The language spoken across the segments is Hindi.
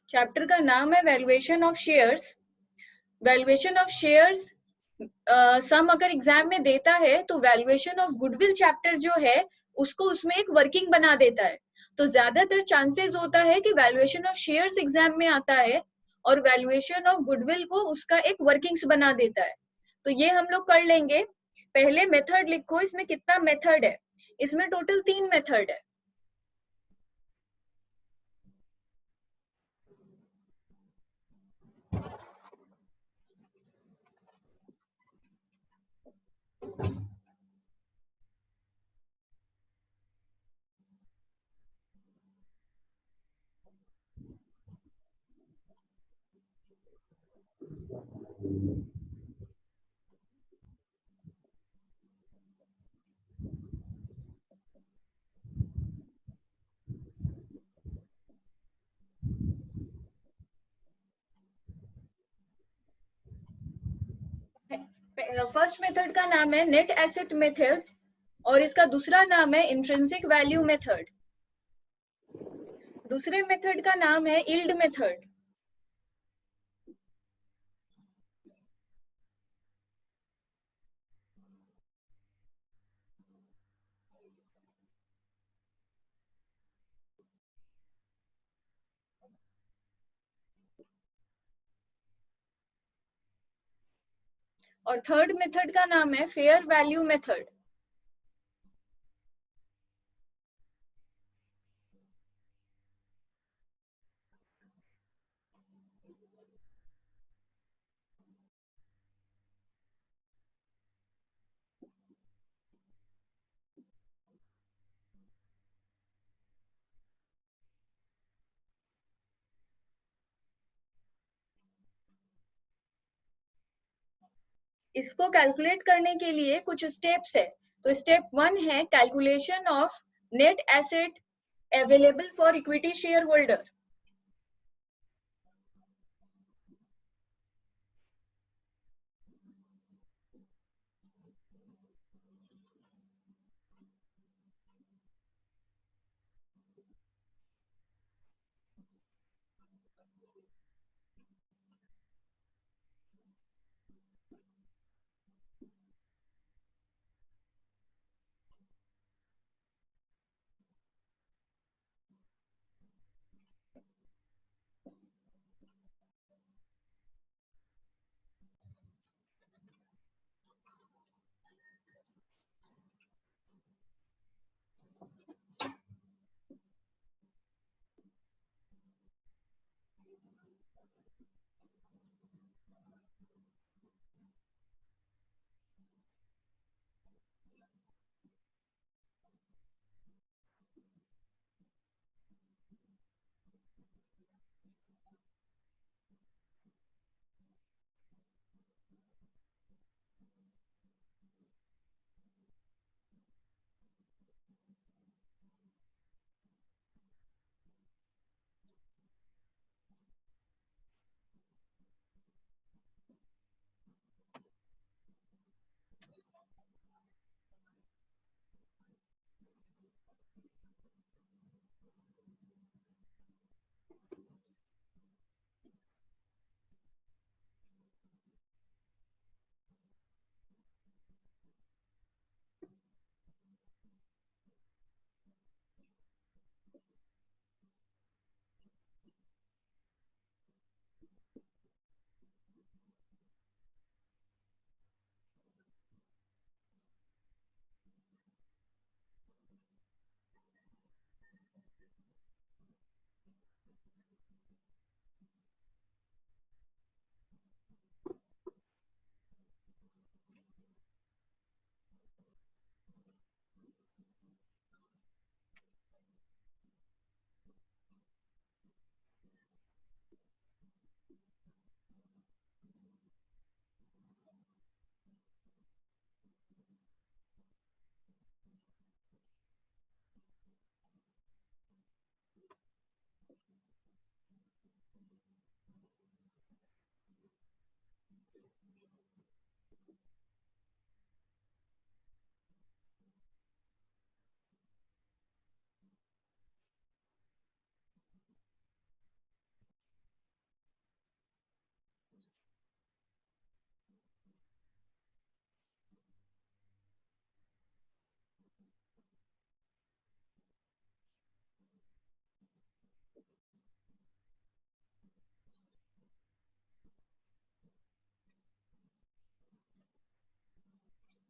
चैप्टर का नाम है valuation of shares. Valuation of shares some अगर एग्जाम में देता है तो वैल्यूएशन ऑफ गुडविल चैप्टर जो है उसको उसमें एक वर्किंग बना देता है। तो ज्यादातर चांसेस होता है कि वैल्यूएशन ऑफ शेयर्स एग्जाम में आता है और वैल्यूएशन ऑफ गुडविल को उसका एक वर्किंग्स बना देता है। तो ये हम लोग कर लेंगे। पहले मेथड लिखो, इसमें कितना मेथड है? इसमें टोटल 3 मेथड है। फर्स्ट मेथड का नाम है नेट एसेट मेथड और इसका दूसरा नाम है इंट्रिंसिक वैल्यू मेथड। दूसरे मेथड का नाम है यील्ड मेथड। और थर्ड मेथड का नाम है फेयर वैल्यू मेथड। इसको कैलकुलेट करने के लिए कुछ स्टेप्स है। तो स्टेप 1 है calculation of net asset available for equity share holder.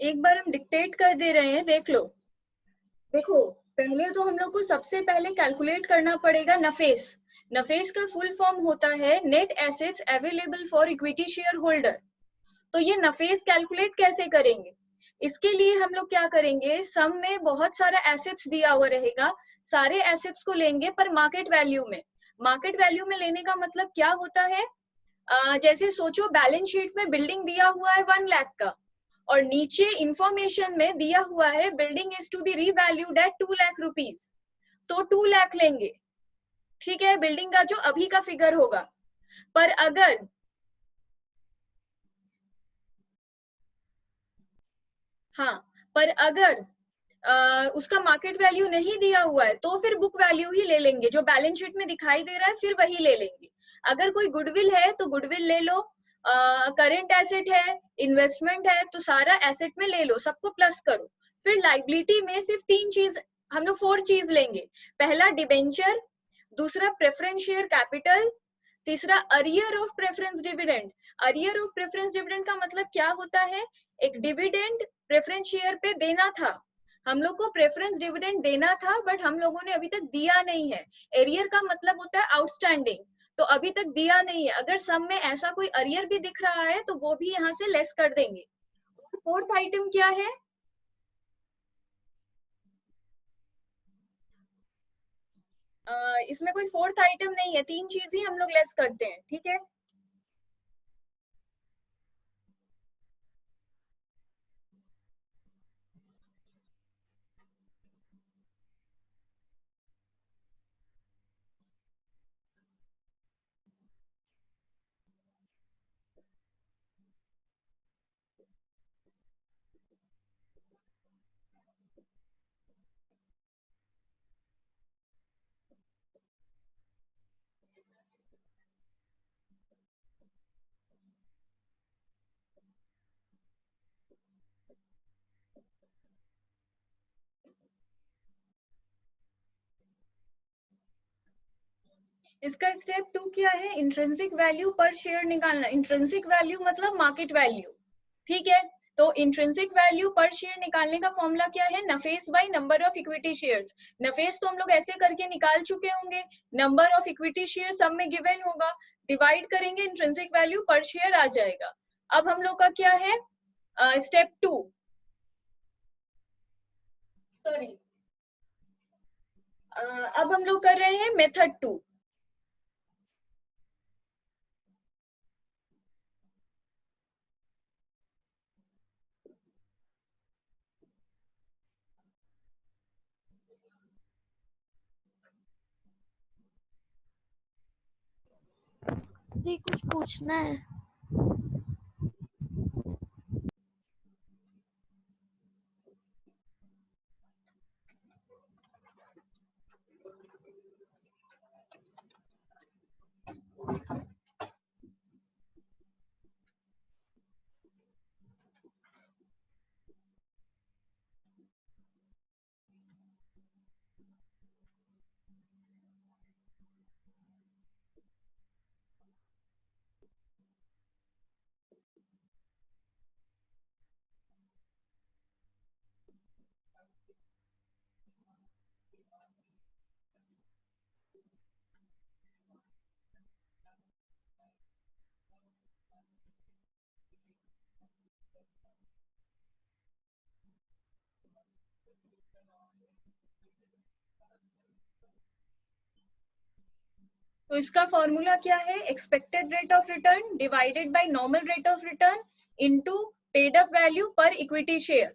एक बार हम डिक्टेट कर दे रहे हैं, देख लो। देखो, पहले तो हम लोग को सबसे पहले कैलकुलेट करना पड़ेगा नफेस। नफेस का फुल फॉर्म होता है net assets available for equity share holder. तो ये नफेस कैलकुलेट कैसे करेंगे? इसके लिए हम लोग क्या करेंगे, सम में बहुत सारा एसेट्स दिया हुआ रहेगा, सारे एसेट्स को लेंगे पर मार्केट वैल्यू में। मार्केट वैल्यू में लेने का मतलब क्या होता है? जैसे सोचो बैलेंस शीट में बिल्डिंग दिया हुआ है 1 लाख का, और नीचे इंफॉर्मेशन में दिया हुआ है building is to be revalued at 2 lakh rupees, तो 2 लाख लेंगे। ठीक है, बिल्डिंग का जो अभी का फिगर होगा। पर अगर हाँ, पर अगर उसका मार्केट वैल्यू नहीं दिया हुआ है तो फिर बुक वैल्यू ही ले लेंगे, जो बैलेंस शीट में दिखाई दे रहा है फिर वही ले लेंगे। अगर कोई गुडविल है तो गुडविल ले लो, करेंट एसेट है, इन्वेस्टमेंट है, तो सारा एसेट में ले लो, सबको प्लस करो। फिर लाइबिलिटी में सिर्फ 3 चीज, हम लोग 4 चीज लेंगे। पहला डिबेंचर, दूसरा प्रेफरेंस शेयर कैपिटल, तीसरा arrear of preference dividend. Arrear of preference dividend का मतलब क्या होता है? एक डिविडेंड प्रेफरेंस शेयर पे देना था, हम लोग को प्रेफरेंस डिविडेंड देना था बट हम लोगों ने अभी तक दिया नहीं है। एरियर का मतलब होता है आउटस्टैंडिंग, तो अभी तक दिया नहीं है। अगर सम में ऐसा कोई अरियर भी दिख रहा है तो वो भी यहाँ से लेस कर देंगे। फोर्थ आइटम क्या है? इसमें कोई फोर्थ आइटम नहीं है, 3 चीज ही हम लोग लेस करते हैं, ठीक है। इसका स्टेप 2 क्या है? इंट्रिंसिक वैल्यू पर शेयर निकालना। इंट्रिंसिक वैल्यू मतलब मार्केट वैल्यू, ठीक है। तो इंट्रिंसिक वैल्यू पर शेयर निकालने का फॉर्मूला क्या है? नफेस by number of equity shares. नफेस तो हम लोग ऐसे करके निकाल चुके होंगे, नंबर ऑफ इक्विटी शेयर सब में गिवन होगा, डिवाइड करेंगे, इंट्रिंसिक वैल्यू पर शेयर आ जाएगा। अब हम लोग का क्या है? स्टेप 2, सॉरी, अब हम लोग कर रहे हैं मेथड 2। दी कुछ पूछना है? तो इसका फॉर्मूला क्या है? Expected rate of return divided by normal rate of return into paid up value पर इक्विटी शेयर।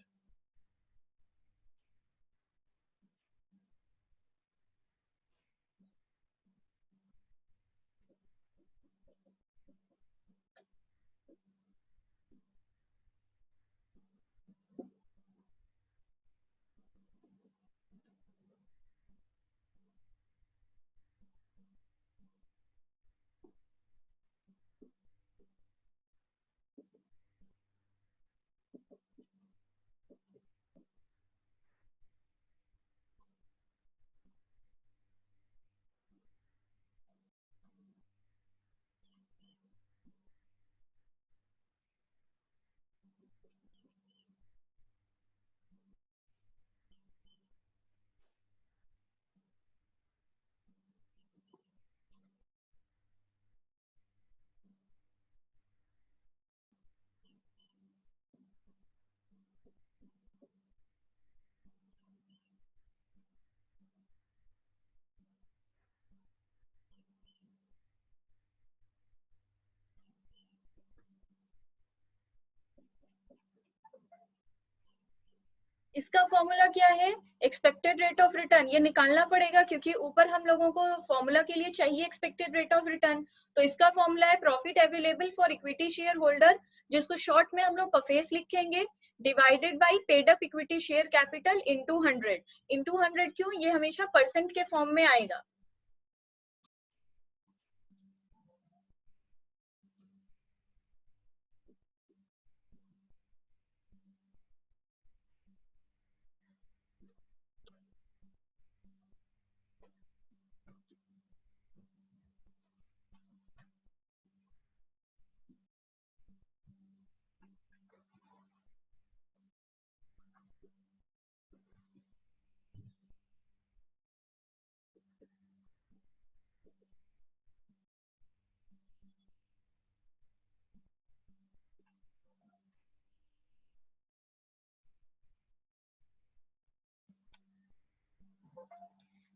इसका फॉर्मूला क्या है? एक्सपेक्टेड रेट ऑफ रिटर्न, ये निकालना पड़ेगा क्योंकि ऊपर हम लोगों को फॉर्मूला के लिए चाहिए एक्सपेक्टेड रेट ऑफ रिटर्न। तो इसका फॉर्मूला है profit available for equity share holder, जिसको शॉर्ट में हम लोग पफेस लिखेंगे, divided by paid up equity share capital into 100। Into 100 क्यों? ये हमेशा परसेंट के फॉर्म में आएगा।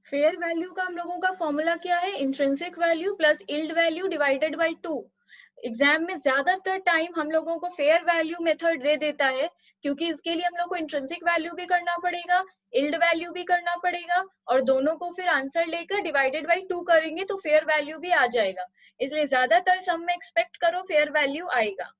फेयर वैल्यू का हम लोगों का फॉर्मूला क्या है? Intrinsic value plus yield value divided by 2। Exam में ज्यादातर टाइम हम लोगों को फेयर वैल्यू मेथड दे देता है, क्योंकि इसके लिए हम लोग को इंट्रिंसिक वैल्यू भी करना पड़ेगा, यील्ड वैल्यू भी करना पड़ेगा, और दोनों को फिर आंसर लेकर डिवाइडेड बाय 2 करेंगे तो फेयर वैल्यू भी आ जाएगा। इसलिए ज्यादातर सम में एक्सपेक्ट करो फेयर वैल्यू आएगा।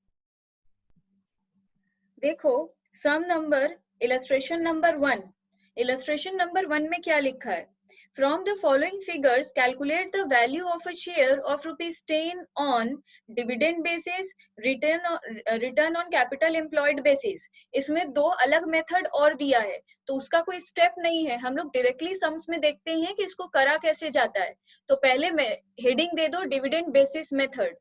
देखो some number illustration number 1। Illustration number 1 में क्या लिखा है? From the following figures, calculate the value of a share of rupees 10 on dividend basis, return on capital employed basis। इसमें दो अलग मेथड और दिया है, तो उसका कोई स्टेप नहीं है, हम लोग डायरेक्टली सम्स में देखते हैं कि इसको करा कैसे जाता है। तो पहले मैं हेडिंग दे दो डिविडेंड बेसिस मेथड।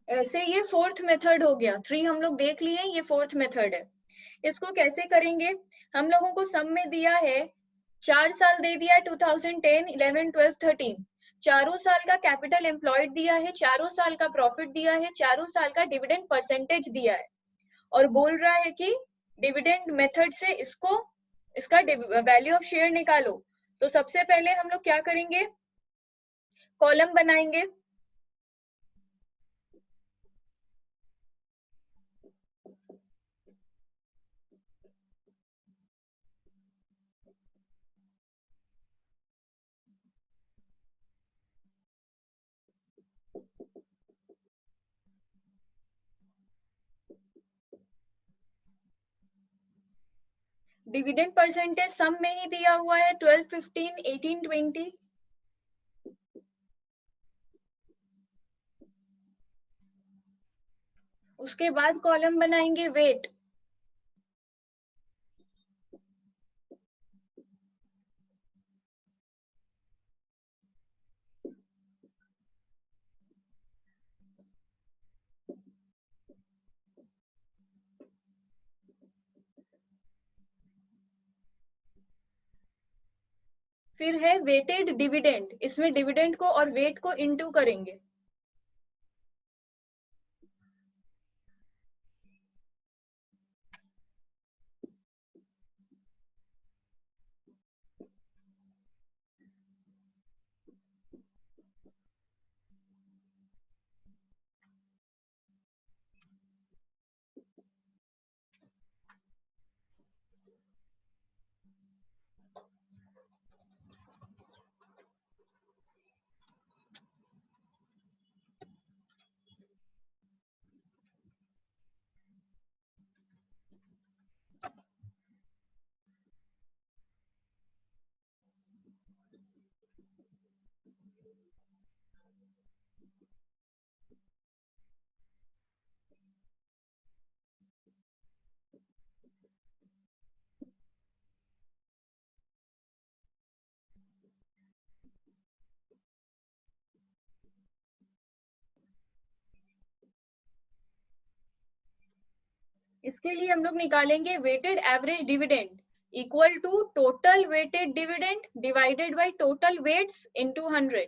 ऐसे ये फोर्थ मेथड हो गया, 3 हम लोग देख लिए, ये फोर्थ मेथड है। इसको कैसे करेंगे? हम लोगों को सम में दिया है 4 साल दे दिया, 2010, 11, 12, 13। चारों साल का कैपिटल एम्प्लॉयड दिया है, चारों साल का प्रॉफिट दिया है, चारों साल का डिविडेंड परसेंटेज दिया है, और बोल रहा है कि डिविडेंड मेथड से इसका वैल्यू ऑफ शेयर निकालो। तो सबसे पहले हम लोग क्या करेंगे? कॉलम बनाएंगे। डिविडेंड परसेंटेज सम में ही दिया हुआ है 12, 15, 18, 20। उसके बाद कॉलम बनाएंगे वेट। फिर है वेटेड डिविडेंड, इसमें डिविडेंड को और वेट को इनटू करेंगे। इसके लिए हम लोग निकालेंगे weighted average dividend equal to total weighted dividend divided by total weights into 100।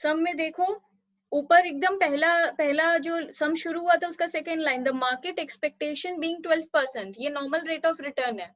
Sum में देखो ऊपर एकदम पहला जो सम शुरू हुआ था उसका second line, the market expectation being 12%, ये नॉर्मल रेट ऑफ रिटर्न है।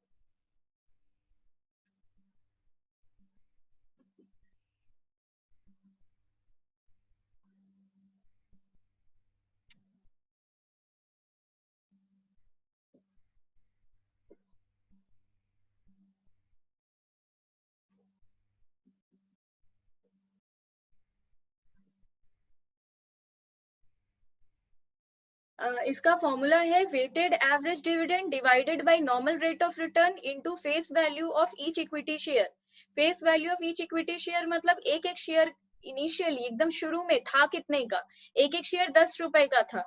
इसका फॉर्मूला है weighted average dividend divided by normal rate of return into face value of each equity share. Face value of each equity share मतलब एक एक शेयर इनिशियली एकदम शुरू में था कितने का, एक एक शेयर 10 रुपए का था।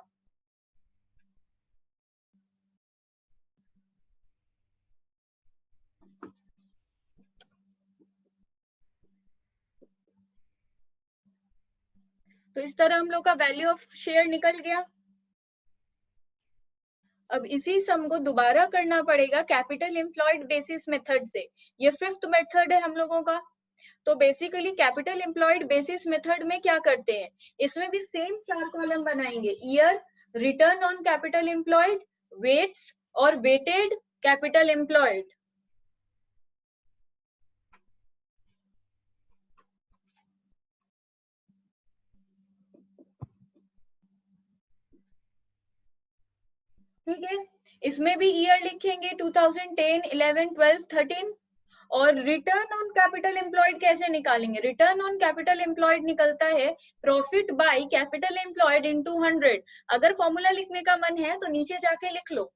तो इस तरह हम लोग का वैल्यू ऑफ शेयर निकल गया। अब इसी सम को दोबारा करना पड़ेगा कैपिटल एम्प्लॉयड बेसिस मेथड से। ये फिफ्थ मेथड है हम लोगों का। तो basically capital employed basis method में क्या करते हैं, इसमें भी सेम 4 कॉलम बनाएंगे, year, return on capital employed, weights और वेटेड कैपिटल एम्प्लॉयड। ठीक है, इसमें भी ईयर लिखेंगे 2010, 11, 12, 13। और रिटर्न ऑन कैपिटल एम्प्लॉयड कैसे निकालेंगे, रिटर्न ऑन कैपिटल एम्प्लॉयड निकलता है profit by capital employed into 100। अगर फॉर्मूला लिखने का मन है तो नीचे जाके लिख लो।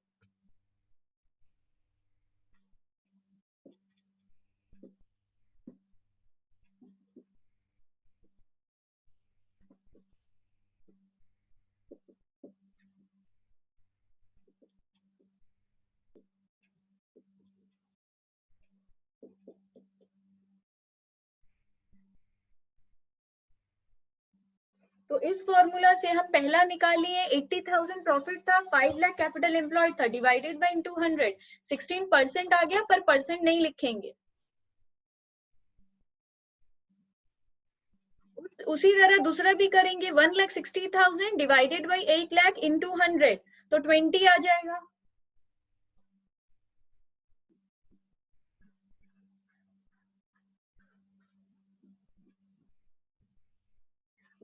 तो इस फॉर्मूला से हम पहला निकाल लिए 80,000 प्रॉफिट था, 5 लाख कैपिटल एम्प्लॉयड था, डिवाइडेड बाय 200, 16% आ गया, पर परसेंट नहीं लिखेंगे। उसी तरह दूसरा भी करेंगे, 1,60,000 डिवाइडेड बाय 8 लाख इंटू 100, तो 20 आ जाएगा।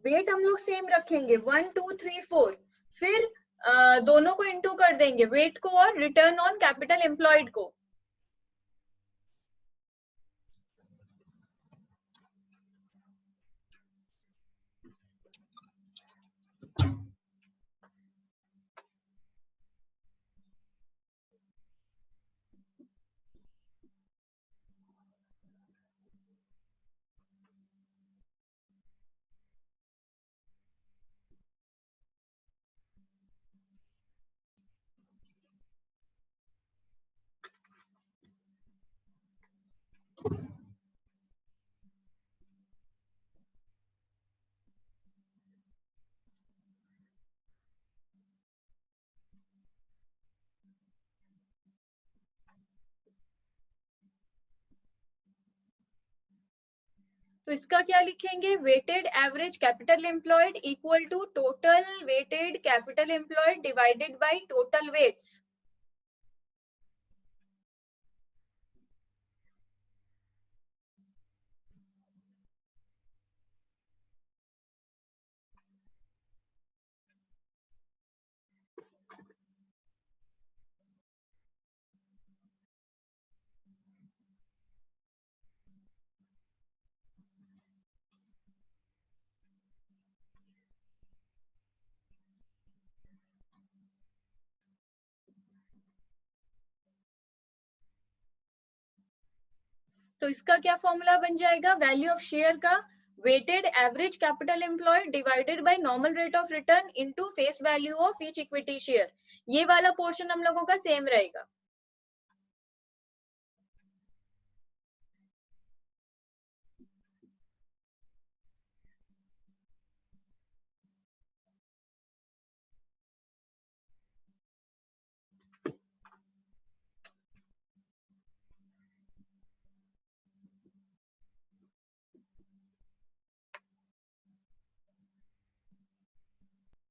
वेट हम लोग सेम रखेंगे 1, 2, 3, 4, फिर दोनों को इंटू कर देंगे, वेट को और रिटर्न ऑन कैपिटल एम्प्लॉयड को। तो इसका क्या लिखेंगे, weighted average capital employed equal to total weighted capital employed divided by total weights. तो इसका क्या फॉर्मूला बन जाएगा, वैल्यू ऑफ शेयर का weighted average capital employed divided by normal rate of return into face value of each equity share. ये वाला पोर्शन हम लोगों का सेम रहेगा।